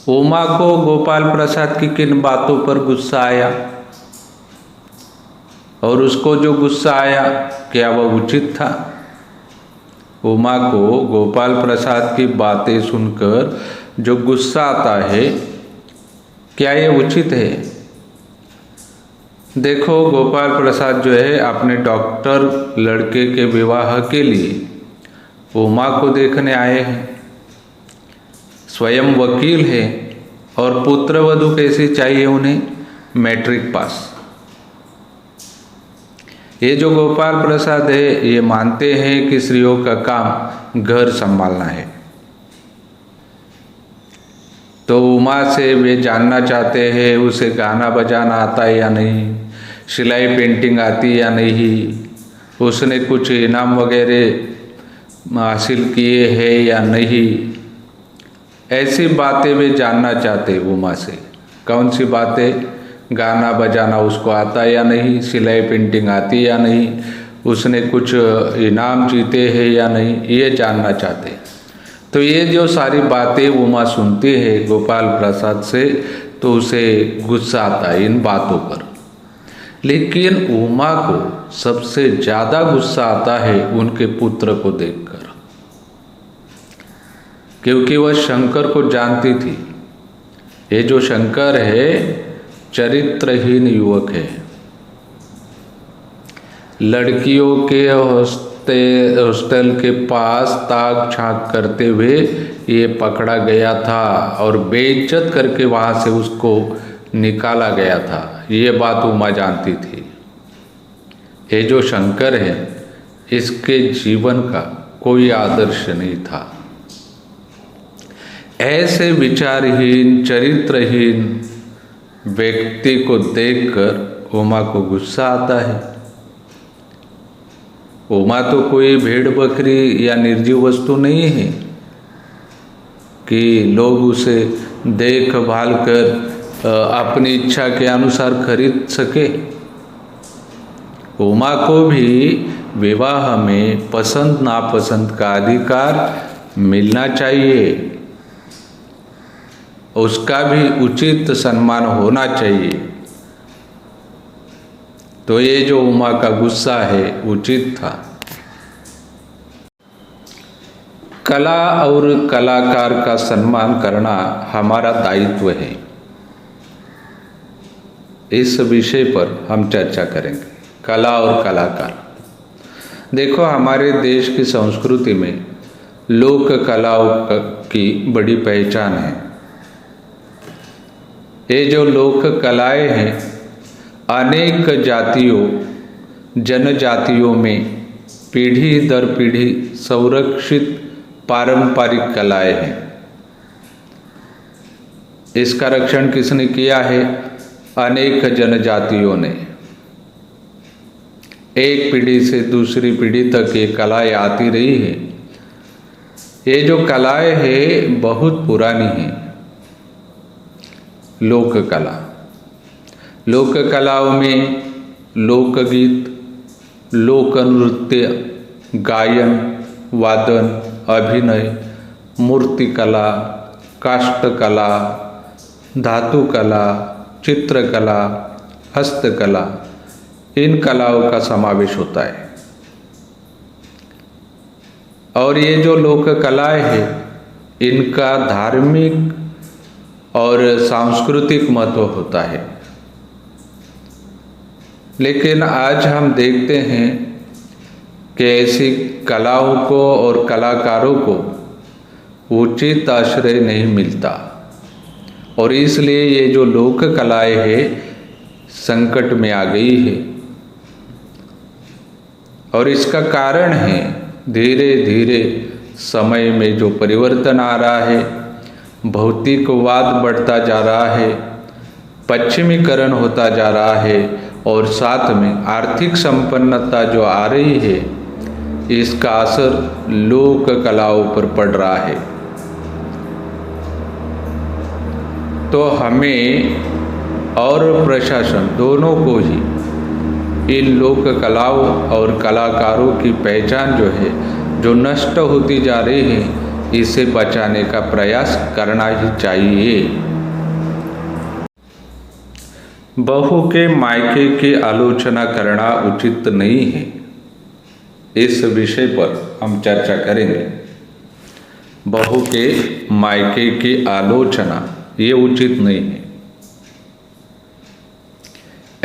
उमा को गोपाल प्रसाद की किन बातों पर गुस्सा आया और उसको जो गुस्सा आया क्या वह उचित था? उमा को गोपाल प्रसाद की बातें सुनकर जो गुस्सा आता है क्या ये उचित है? देखो, गोपाल प्रसाद जो है अपने डॉक्टर लड़के के विवाह के लिए उमा को देखने आए हैं। स्वयं वकील है और पुत्र वधू कैसी चाहिए उन्हें? Matric pass. ये जो गोपाल प्रसाद है ये मानते हैं कि स्त्रियों का काम घर संभालना है। तो उमा से वे जानना चाहते हैं उसे गाना बजाना आता है या नहीं, सिलाई पेंटिंग आती या नहीं, उसने कुछ इनाम वगैरह हासिल किए हैं या नहीं। ऐसी बातें वे जानना चाहते उमा से। कौन सी बातें? गाना बजाना उसको आता है या नहीं, सिलाई पेंटिंग आती या नहीं, उसने कुछ इनाम जीते हैं या नहीं, ये जानना चाहते। तो ये जो सारी बातें उमा सुनती है गोपाल प्रसाद से तो उसे गुस्सा आता है इन बातों पर। लेकिन उमा को सबसे ज़्यादा गुस्सा आता है उनके पुत्र को देखकर, क्योंकि वह शंकर को जानती थी। ये जो शंकर है चरित्रहीन युवक है। लड़कियों के हॉस्टल के पास ताक झांक करते हुए ये पकड़ा गया था और बेइज्जत करके वहाँ से उसको निकाला गया था। ये बात उमा जानती थी। ये जो शंकर है इसके जीवन का कोई आदर्श नहीं था। ऐसे विचारहीन चरित्रहीन व्यक्ति को देखकर उमा को गुस्सा आता है। उमा तो कोई भेड़ बकरी या निर्जीव वस्तु नहीं है कि लोग उसे देखभाल कर अपनी इच्छा के अनुसार खरीद सके। उमा को भी विवाह में पसंद नापसंद का अधिकार मिलना चाहिए, उसका भी उचित सम्मान होना चाहिए। तो ये जो उमा का गुस्सा है उचित था। कला और कलाकार का सम्मान करना हमारा दायित्व है। इस विषय पर हम चर्चा करेंगे, कला और कलाकार। देखो, हमारे देश की संस्कृति में लोक कलाओं की बड़ी पहचान है। ये जो लोक कलाएं हैं अनेक जातियों जनजातियों में पीढ़ी दर पीढ़ी संरक्षित पारंपरिक कलाएं हैं। इसका रक्षण किसने किया है? अनेक जनजातियों ने। एक पीढ़ी से दूसरी पीढ़ी तक ये कलाएं आती रही है। ये जो कलाएं हैं बहुत पुरानी हैं। लोक कला, लोक कलाओं में लोकगीत, लोक नृत्य, गायन, वादन, अभिनय, मूर्तिकला, काष्ठकला, धातुकला, चित्रकला, हस्तकला, इन कलाओं का समावेश होता है। और ये जो लोक कलाएं हैं इनका धार्मिक और सांस्कृतिक महत्व होता है। लेकिन आज हम देखते हैं कि ऐसी कलाओं को और कलाकारों को उचित आश्रय नहीं मिलता और इसलिए ये जो लोक कलाएं हैं संकट में आ गई है। और इसका कारण है धीरे धीरे समय में जो परिवर्तन आ रहा है, भौतिकवाद बढ़ता जा रहा है, पश्चिमीकरण होता जा रहा है और साथ में आर्थिक संपन्नता जो आ रही है इसका असर लोक कलाओं पर पड़ रहा है। तो हमें और प्रशासन दोनों को ही इन लोक कलाओं और कलाकारों की पहचान जो है जो नष्ट होती जा रही है इसे बचाने का प्रयास करना ही चाहिए। बहू के मायके की आलोचना करना उचित नहीं है। इस विषय पर हम चर्चा करेंगे। बहू के मायके की आलोचना ये उचित नहीं है।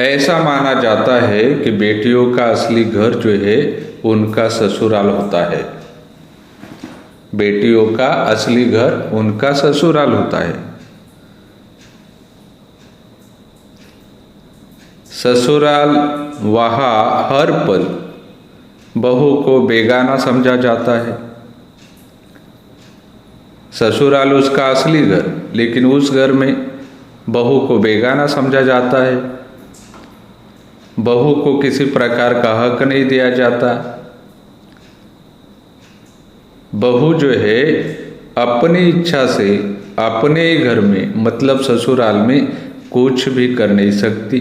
ऐसा माना जाता है कि बेटियों का असली घर जो है उनका ससुराल होता है। बेटियों का असली घर उनका ससुराल होता है। ससुराल वहाँ हर पल बहू को बेगाना समझा जाता है। ससुराल उसका असली घर, लेकिन उस घर में बहू को बेगाना समझा जाता है। बहू को किसी प्रकार का हक नहीं दिया जाता। बहू जो है अपनी इच्छा से अपने घर में मतलब ससुराल में कुछ भी कर नहीं सकती।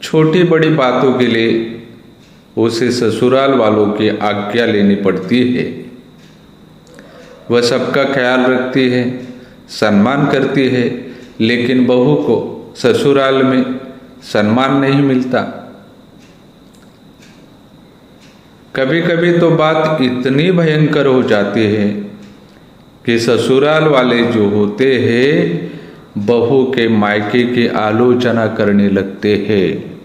छोटी बड़ी बातों के लिए उसे ससुराल वालों की आज्ञा लेनी पड़ती है। वह सबका ख्याल रखती है, सम्मान करती है, लेकिन बहू को ससुराल में सम्मान नहीं मिलता। कभी कभी तो बात इतनी भयंकर हो जाती है कि ससुराल वाले जो होते हैं बहू के मायके की आलोचना करने लगते हैं।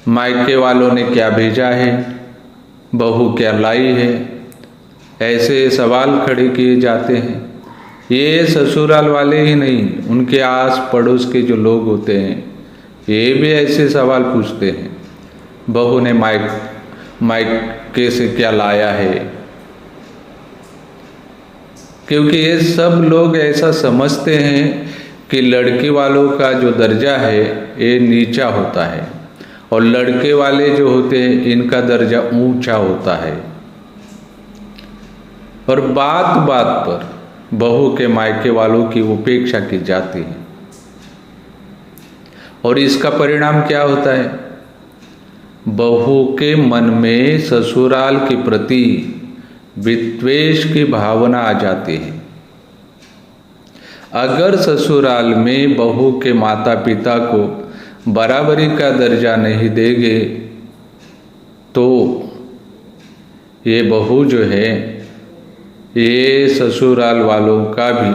मायके वालों ने क्या भेजा है, बहू क्या लाई है, ऐसे सवाल खड़े किए जाते हैं। ये ससुराल वाले ही नहीं, उनके आस पड़ोस के जो लोग होते हैं ये भी ऐसे सवाल पूछते हैं, बहू ने मायके से क्या लाया है। क्योंकि ये सब लोग ऐसा समझते हैं कि लड़के वालों का जो दर्जा है ये नीचा होता है और लड़के वाले जो होते हैं इनका दर्जा ऊंचा होता है। और बात बात पर बहू के मायके वालों की उपेक्षा की जाती है। और इसका परिणाम क्या होता है, बहू के मन में ससुराल के प्रति विद्वेष की भावना आ जाती है। अगर ससुराल में बहू के माता पिता को बराबरी का दर्जा नहीं देंगे तो ये बहू जो है ये ससुराल वालों का भी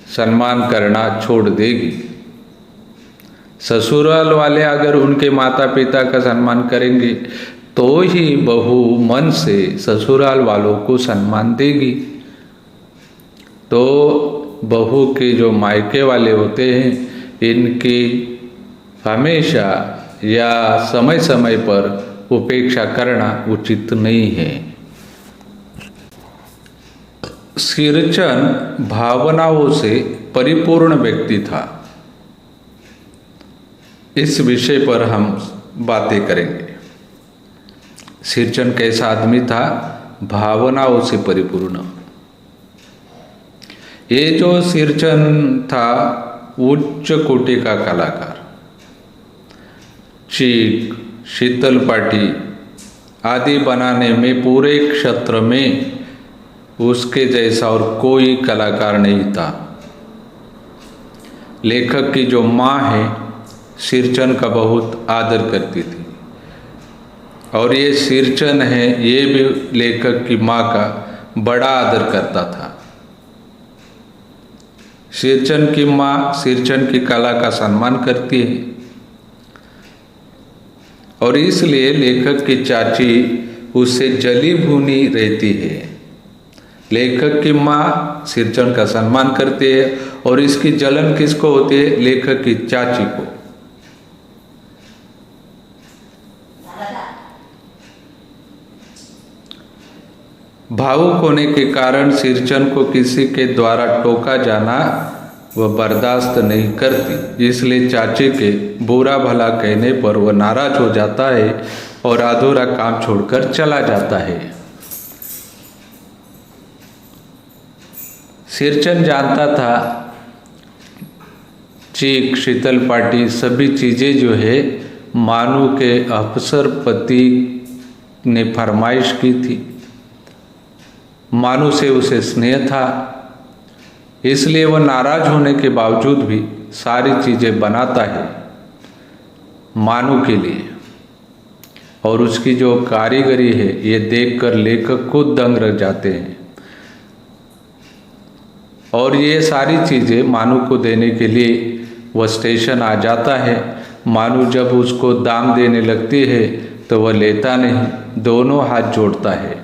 सम्मान करना छोड़ देगी। ससुराल वाले अगर उनके माता पिता का सम्मान करेंगे तो ही बहू मन से ससुराल वालों को सम्मान देगी। तो बहू के जो मायके वाले होते हैं इनकी हमेशा या समय समय पर उपेक्षा करना उचित नहीं है। सिरचन भावनाओं से परिपूर्ण व्यक्ति था। इस विषय पर हम बातें करेंगे। सिरचन कैसा आदमी था, भावनाओं से परिपूर्ण। ये जो सिरचन था उच्च कोटि का कलाकार। चीक, शीतल पाटी आदि बनाने में पूरे क्षेत्र में उसके जैसा और कोई कलाकार नहीं था। लेखक की जो माँ है सिरचन का बहुत आदर करती थी और ये सिरचन है ये भी लेखक की माँ का बड़ा आदर करता था। सिरचन की माँ सिरचन की कला का सम्मान करती है और इसलिए लेखक की चाची उससे जली भुनी रहती है। लेखक की माँ सिरचन का सम्मान करती है और इसकी जलन किसको होती है, लेखक की चाची को। भावुक होने के कारण सिरचन को किसी के द्वारा टोका जाना वह बर्दाश्त नहीं करती, इसलिए चाचे के बुरा भला कहने पर वह नाराज हो जाता है और अधूरा काम छोड़कर चला जाता है। सिरचन जानता था चीक, शीतल पाटी सभी चीज़ें जो है मानू के अफसर पति ने फरमाइश की थी। मानू से उसे स्नेह था, इसलिए वह नाराज होने के बावजूद भी सारी चीज़ें बनाता है मानू के लिए। और उसकी जो कारीगरी है ये देखकर लेखक खुद दंग रह जाते हैं। और ये सारी चीज़ें मानू को देने के लिए वह स्टेशन आ जाता है। मानू जब उसको दाम देने लगती है तो वह लेता नहीं, दोनों हाथ जोड़ता है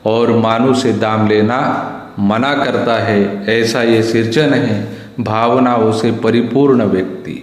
और मानू से दाम लेना मना करता है। ऐसा ये सृजन है भावनाओं से परिपूर्ण व्यक्ति।